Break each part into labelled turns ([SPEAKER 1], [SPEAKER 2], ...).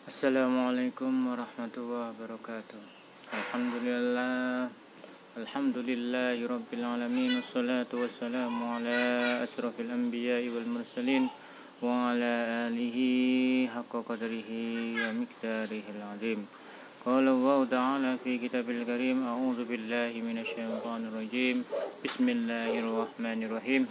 [SPEAKER 1] Assalamualaikum warahmatullahi wabarakatuh. Alhamdulillah. Alhamdulillahirabbil alamin wassalatu wassalamu ala asrofil anbiya'i wal mursalin wa ala alihi haqqa qadrihi wa miqdarihil azim. Qala Allah ta'ala fi kitabil karim, a'udzu billahi minasyaitonir rajim. Bismillahirrahmanirrahim.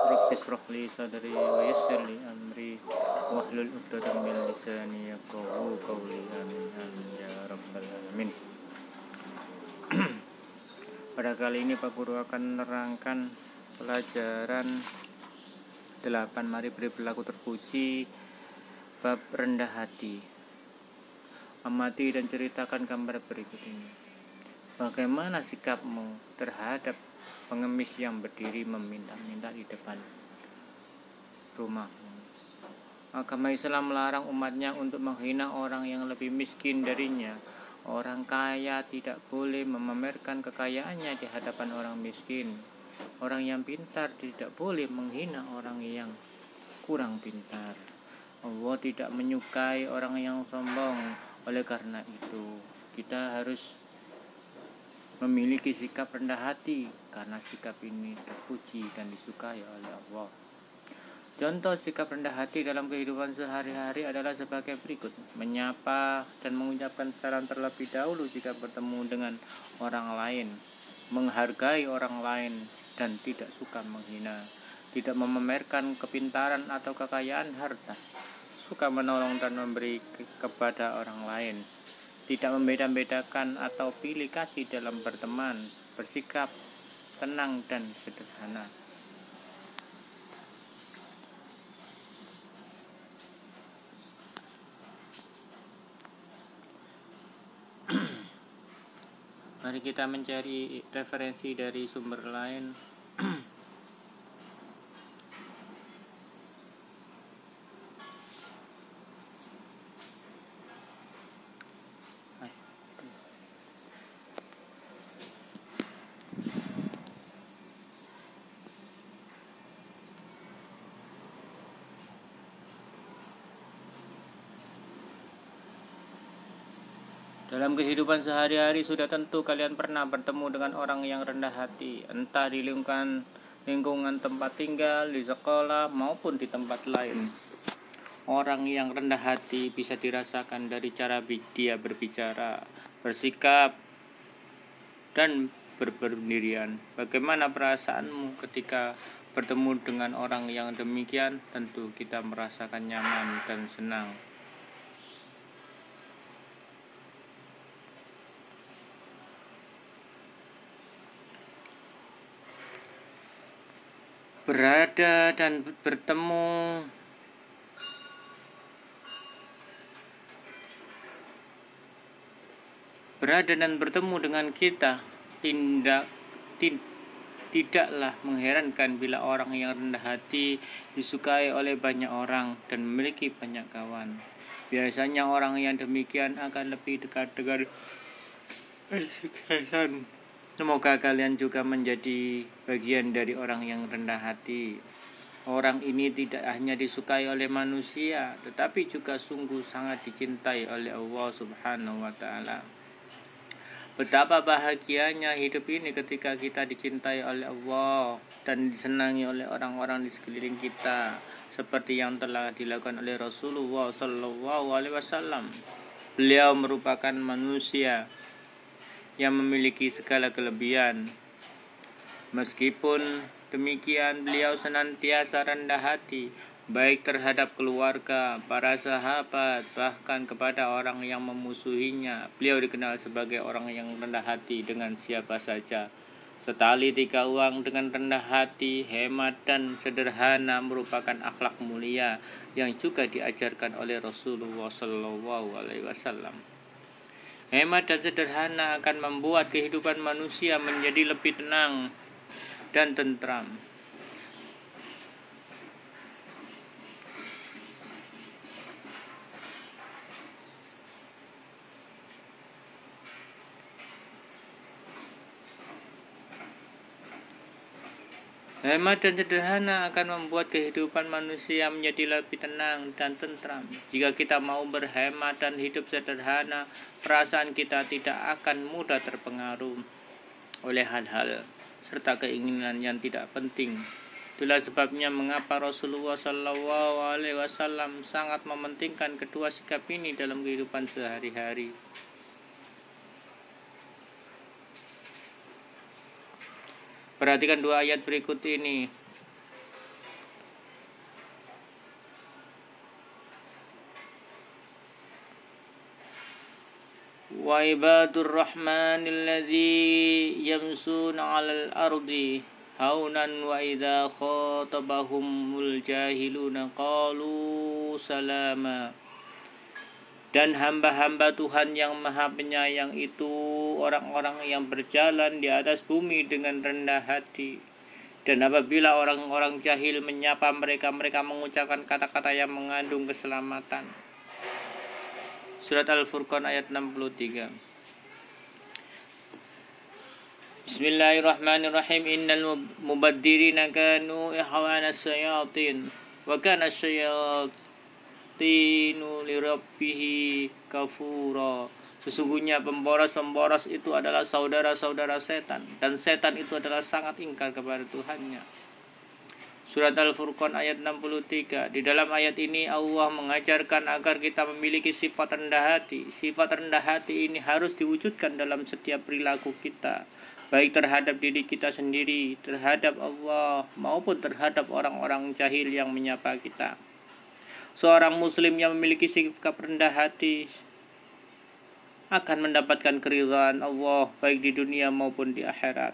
[SPEAKER 1] Rabbis shrah li sadri wa yassir li amri wahlul 'uqdatam min lisani yafqahu qawli. Amin amin ya rabbal alamin. Pada kali ini Pak Guru akan menerangkan pelajaran 8 mari berperilaku terpuji bab rendah hati. Amati dan ceritakan gambar berikut ini. Bagaimana sikapmu terhadap pengemis yang berdiri meminta-minta di depan rumahmu? Agama Islam melarang umatnya untuk menghina orang yang lebih miskin darinya. Orang kaya tidak boleh memamerkan kekayaannya di hadapan orang miskin. Orang yang pintar tidak boleh menghina orang yang kurang pintar. Allah tidak menyukai orang yang sombong. Oleh karena itu, kita harus memiliki sikap rendah hati, karena sikap ini terpuji dan disukai oleh Allah. Contoh sikap rendah hati dalam kehidupan sehari-hari adalah sebagai berikut. Menyapa dan mengucapkan salam terlebih dahulu jika bertemu dengan orang lain. Menghargai orang lain dan tidak suka menghina. Tidak memamerkan kepintaran atau kekayaan harta. Suka menolong dan memberi kepada orang lain. Tidak membeda-bedakan atau pilih kasih dalam berteman. Bersikap tenang dan sederhana. Mari kita mencari referensi dari sumber lain. Dalam kehidupan sehari-hari sudah tentu kalian pernah bertemu dengan orang yang rendah hati, entah di lingkungan tempat tinggal, di sekolah, maupun di tempat lain. Orang yang rendah hati bisa dirasakan dari cara dia berbicara, bersikap, dan berpendirian. Bagaimana perasaanmu ketika bertemu dengan orang yang demikian? Tentu kita merasakan nyaman dan senang. Berada dan bertemu dengan kita tidaklah mengherankan bila orang yang rendah hati disukai oleh banyak orang dan memiliki banyak kawan. Biasanya orang yang demikian akan lebih dekat dengan kesuksesan. Semoga kalian juga menjadi bagian dari orang yang rendah hati. Orang ini tidak hanya disukai oleh manusia, tetapi juga sungguh sangat dicintai oleh Allah Subhanahu wa Ta'ala. Betapa bahagianya hidup ini ketika kita dicintai oleh Allah dan disenangi oleh orang-orang di sekeliling kita, seperti yang telah dilakukan oleh Rasulullah SAW. Beliau merupakan manusia yang memiliki segala kelebihan. Meskipun demikian, beliau senantiasa rendah hati, baik terhadap keluarga, para sahabat, bahkan kepada orang yang memusuhinya. Beliau dikenal sebagai orang yang rendah hati dengan siapa saja. Setali tiga uang dengan rendah hati, hemat dan sederhana merupakan akhlak mulia yang juga diajarkan oleh Rasulullah SAW. Hemat dan sederhana akan membuat kehidupan manusia menjadi lebih tenang dan tentram. Hemat dan sederhana akan membuat kehidupan manusia menjadi lebih tenang dan tentram. Jika kita mau berhemat dan hidup sederhana, perasaan kita tidak akan mudah terpengaruh oleh hal-hal serta keinginan yang tidak penting. Itulah sebabnya mengapa Rasulullah SAW sangat mementingkan kedua sikap ini dalam kehidupan sehari-hari. Perhatikan dua ayat berikut ini. Wa ibadur rahmanil ladzi yamsuna 'alal ardi haunan wa idza khatabahumul jahiluna qalu salama. Dan hamba-hamba Tuhan yang Maha Penyayang itu orang-orang yang berjalan di atas bumi dengan rendah hati. Dan apabila orang-orang jahil menyapa mereka, mereka mengucapkan kata-kata yang mengandung keselamatan. Surat Al-Furqan ayat 63. Bismillahirrahmanirrahim. Innal mubaddirina kanu ikhwana syayatin wa kana syayatinu lirabbihi kafura. Sesungguhnya pemboros-pemboros itu adalah saudara-saudara setan, dan setan itu adalah sangat ingkar kepada Tuhannya. Surat Al-Furqan ayat 63. Di dalam ayat ini Allah mengajarkan agar kita memiliki sifat rendah hati. Sifat rendah hati ini harus diwujudkan dalam setiap perilaku kita, baik terhadap diri kita sendiri, terhadap Allah, maupun terhadap orang-orang jahil yang menyapa kita. Seorang muslim yang memiliki sikap rendah hati akan mendapatkan keridhaan Allah baik di dunia maupun di akhirat.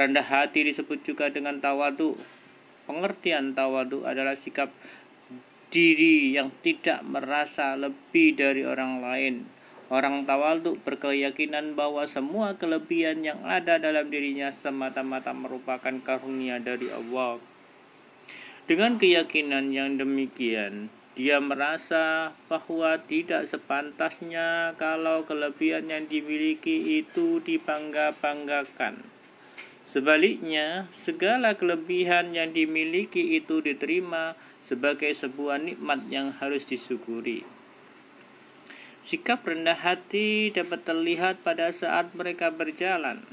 [SPEAKER 1] Rendah hati disebut juga dengan tawadu. Pengertian tawadu adalah sikap diri yang tidak merasa lebih dari orang lain. Orang tawadu berkeyakinan bahwa semua kelebihan yang ada dalam dirinya semata-mata merupakan karunia dari Allah. Dengan keyakinan yang demikian, dia merasa bahwa tidak sepantasnya kalau kelebihan yang dimiliki itu dibangga-banggakan. Sebaliknya, segala kelebihan yang dimiliki itu diterima sebagai sebuah nikmat yang harus disyukuri. Sikap rendah hati dapat terlihat pada saat mereka berjalan.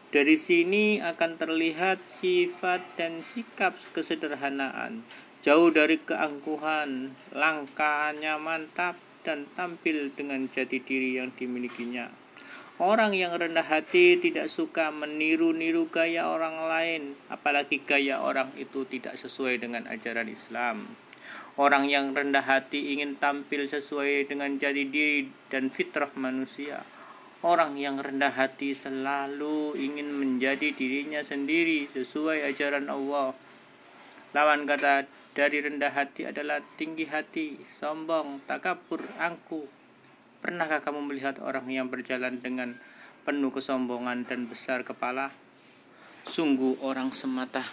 [SPEAKER 1] Dari sini akan terlihat sifat dan sikap kesederhanaan, jauh dari keangkuhan, langkahnya mantap, dan tampil dengan jati diri yang dimilikinya. Orang yang rendah hati tidak suka meniru-niru gaya orang lain, apalagi gaya orang itu tidak sesuai dengan ajaran Islam. Orang yang rendah hati ingin tampil sesuai dengan jati diri dan fitrah manusia. Orang yang rendah hati selalu ingin menjadi dirinya sendiri sesuai ajaran Allah. Lawan kata dari rendah hati adalah tinggi hati, sombong, takabur, angkuh. Pernahkah kamu melihat orang yang berjalan dengan penuh kesombongan dan besar kepala? Sungguh orang semata